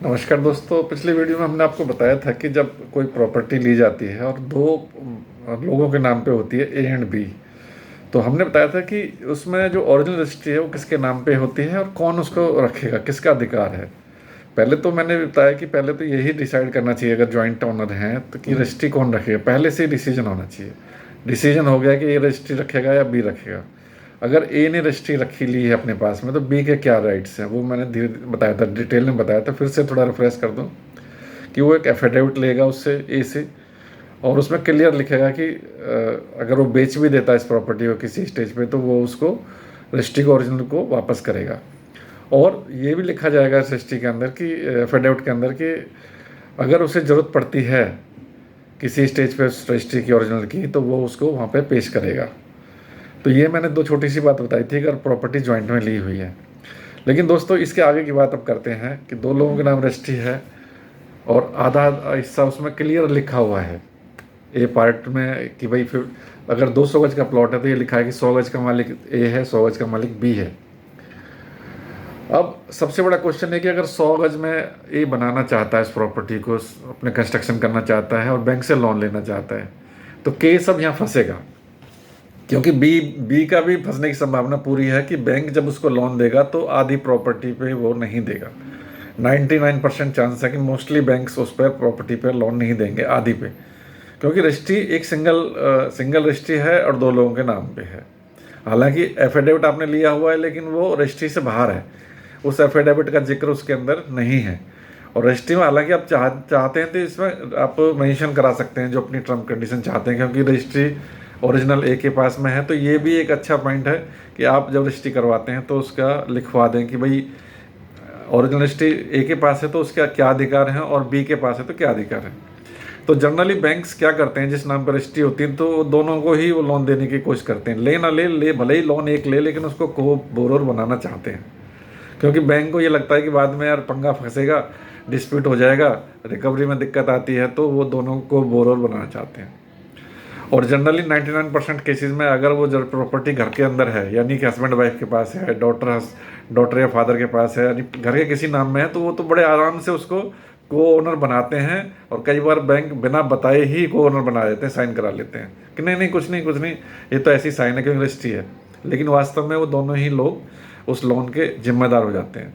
नमस्कार दोस्तों। पिछली वीडियो में हमने आपको बताया था कि जब कोई प्रॉपर्टी ली जाती है और दो लोगों के नाम पे होती है, ए एंड बी, तो हमने बताया था कि उसमें जो ओरिजिनल रजिस्ट्री है वो किसके नाम पे होती है और कौन उसको रखेगा, किसका अधिकार है। पहले तो मैंने बताया कि पहले तो यही डिसाइड करना चाहिए अगर जॉइंट ओनर हैं तो कि रजिस्ट्री कौन रखेगा, पहले से ही डिसीजन होना चाहिए। डिसीजन हो गया कि ये रजिस्ट्री रखेगा या बी रखेगा। अगर ए ने रजिस्ट्री रखी ली है अपने पास में तो बी के क्या राइट्स हैं वो मैंने धीरे बताया था, डिटेल में बताया था। फिर से थोड़ा रिफ्रेश कर दूं कि वो एक एफिडेविट लेगा उससे, ए से, और उसमें क्लियर लिखेगा कि अगर वो बेच भी देता है इस प्रॉपर्टी को किसी स्टेज पे तो वो उसको रजिस्ट्री को, ओरिजिनल को वापस करेगा। और ये भी लिखा जाएगा रजिस्ट्री के अंदर कि एफिडेविट के अंदर कि अगर उसे ज़रूरत पड़ती है किसी स्टेज पे उस रजिस्ट्री की ओरिजिनल की तो वो उसको वहाँ पे पेश करेगा। तो ये मैंने दो छोटी सी बात बताई थी अगर प्रॉपर्टी जॉइंट में ली हुई है। लेकिन दोस्तों इसके आगे की बात अब करते हैं कि दो लोगों के नाम रजिस्ट्री है और आधा हिस्सा उसमें क्लियर लिखा हुआ है ए पार्ट में कि भाई फिर अगर 200 गज का प्लॉट है तो ये लिखा है कि 100 गज का मालिक ए है, 100 गज का मालिक बी है। अब सबसे बड़ा क्वेश्चन है कि अगर 100 गज में ए बनाना चाहता है इस प्रॉपर्टी को, अपने कंस्ट्रक्शन करना चाहता है और बैंक से लोन लेना चाहता है तो केस अब यहाँ फंसेगा, क्योंकि बी का भी फंसने की संभावना पूरी है कि बैंक जब उसको लोन देगा तो आधी प्रॉपर्टी पे वो नहीं देगा। 99% चांस है कि मोस्टली बैंक्स उस पर प्रॉपर्टी पे लोन नहीं देंगे आधी पे, क्योंकि रजिस्ट्री एक सिंगल रजिस्ट्री है और दो लोगों के नाम पे है। हालांकि एफिडेविट आपने लिया हुआ है लेकिन वो रजिस्ट्री से बाहर है, उस एफिडेविट का जिक्र उसके अंदर नहीं है। और रजिस्ट्री में हालांकि आप चाहते हैं तो इसमें आप मेंशन करा सकते हैं जो अपनी टर्म कंडीशन चाहते हैं, क्योंकि रजिस्ट्री ओरिजिनल ए के पास में है। तो ये भी एक अच्छा पॉइंट है कि आप जब रजिस्ट्री करवाते हैं तो उसका लिखवा दें कि भाई ओरिजिनल रजिस्ट्री ए के पास है तो उसका क्या अधिकार है और बी के पास है तो क्या अधिकार है। तो जनरली बैंक्स क्या करते हैं, जिस नाम पर रजिस्ट्री होती है तो दोनों को ही वो लोन देने की कोशिश करते हैं। ले ना ले भले ही लोन एक ले, लेकिन उसको को बोरोर बनाना चाहते हैं, क्योंकि बैंक को ये लगता है कि बाद में यार पंगा फंसेगा, डिस्प्यूट हो जाएगा, रिकवरी में दिक्कत आती है, तो वो दोनों को बोरोर बनाना चाहते हैं। और जनरली 99% केसेस में अगर वो जब प्रॉपर्टी घर के अंदर है, यानी कि हस्बैंड वाइफ के पास है, डॉटर या फादर के पास है, यानी घर के किसी नाम में है, तो वो तो बड़े आराम से उसको को ओनर बनाते हैं। और कई बार बैंक बिना बताए ही को ओनर बना देते हैं, साइन करा लेते हैं कि नहीं नहीं कुछ नहीं ये तो ऐसी साइन है क्योंकि रजिस्ट्री है, लेकिन वास्तव में वो दोनों ही लोग उस लोन के जिम्मेदार हो जाते हैं।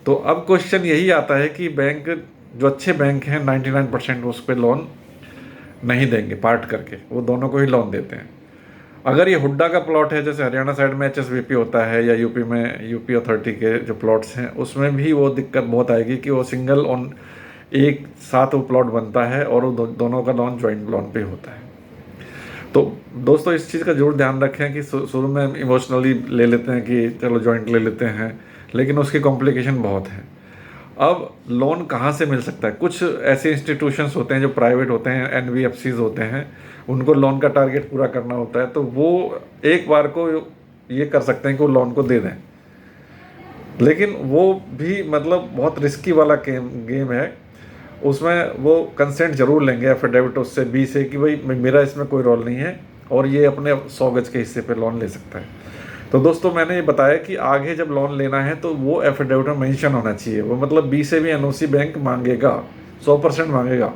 तो अब क्वेश्चन यही आता है कि बैंक, जो अच्छे बैंक हैं 99% उस पर लोन नहीं देंगे, पार्ट करके वो दोनों को ही लोन देते हैं। अगर ये हुड्डा का प्लॉट है, जैसे हरियाणा साइड में एचएसवीपी होता है या यूपी में यूपी अथॉरिटी के जो प्लॉट्स हैं उसमें भी वो दिक्कत बहुत आएगी कि वो सिंगल ऑन एक साथ वो प्लॉट बनता है और वो दोनों का लोन जॉइंट लोन पे होता है। तो दोस्तों इस चीज़ का जरूर ध्यान रखें कि शुरू में इमोशनली ले लेते हैं कि चलो जॉइंट ले लेते हैं, लेकिन उसकी कॉम्प्लिकेशन बहुत है। अब लोन कहाँ से मिल सकता है? कुछ ऐसे इंस्टीट्यूशंस होते हैं जो प्राइवेट होते हैं, एनबीएफसीज होते हैं, उनको लोन का टारगेट पूरा करना होता है, तो वो एक बार को ये कर सकते हैं कि वो लोन को दे दें। लेकिन वो भी मतलब बहुत रिस्की वाला गेम है। उसमें वो कंसेंट जरूर लेंगे एफिडेविट उससे, बी से, कि भाई मेरा इसमें कोई रोल नहीं है और ये अपने 100 गज के हिस्से पे लोन ले सकता है। तो दोस्तों मैंने ये बताया कि आगे जब लोन लेना है तो वो एफिडेविट में मेंशन होना चाहिए। वो मतलब बी से भी एनओसी बैंक मांगेगा, 100% मांगेगा।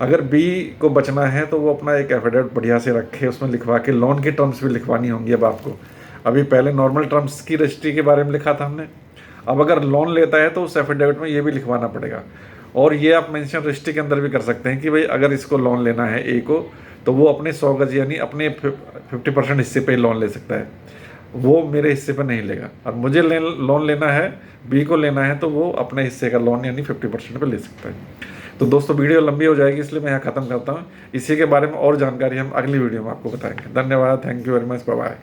अगर बी को बचना है तो वो अपना एक एफिडेविट बढ़िया से रखे, उसमें लिखवा के लोन की टर्म्स भी लिखवानी होंगी। अब आपको अभी पहले नॉर्मल टर्म्स की रजिस्ट्री के बारे में लिखा था हमने, अब अगर लोन लेता है तो उस एफिडेविट में ये भी लिखवाना पड़ेगा। और ये आप मेंशन रजिस्ट्री के अंदर भी कर सकते हैं कि भाई अगर इसको लोन लेना है ए को तो वो अपने 100 गज यानी अपने 50% हिस्से पे लोन ले सकता है, वो मेरे हिस्से पर नहीं लेगा। और मुझे लोन लेना है, बी को लेना है, तो वो अपने हिस्से का लोन यानी 50% पे ले सकता है। तो दोस्तों वीडियो लंबी हो जाएगी इसलिए मैं यहाँ ख़त्म करता हूँ। इसी के बारे में और जानकारी हम अगली वीडियो में आपको बताएंगे। धन्यवाद, thank you very much, bye bye.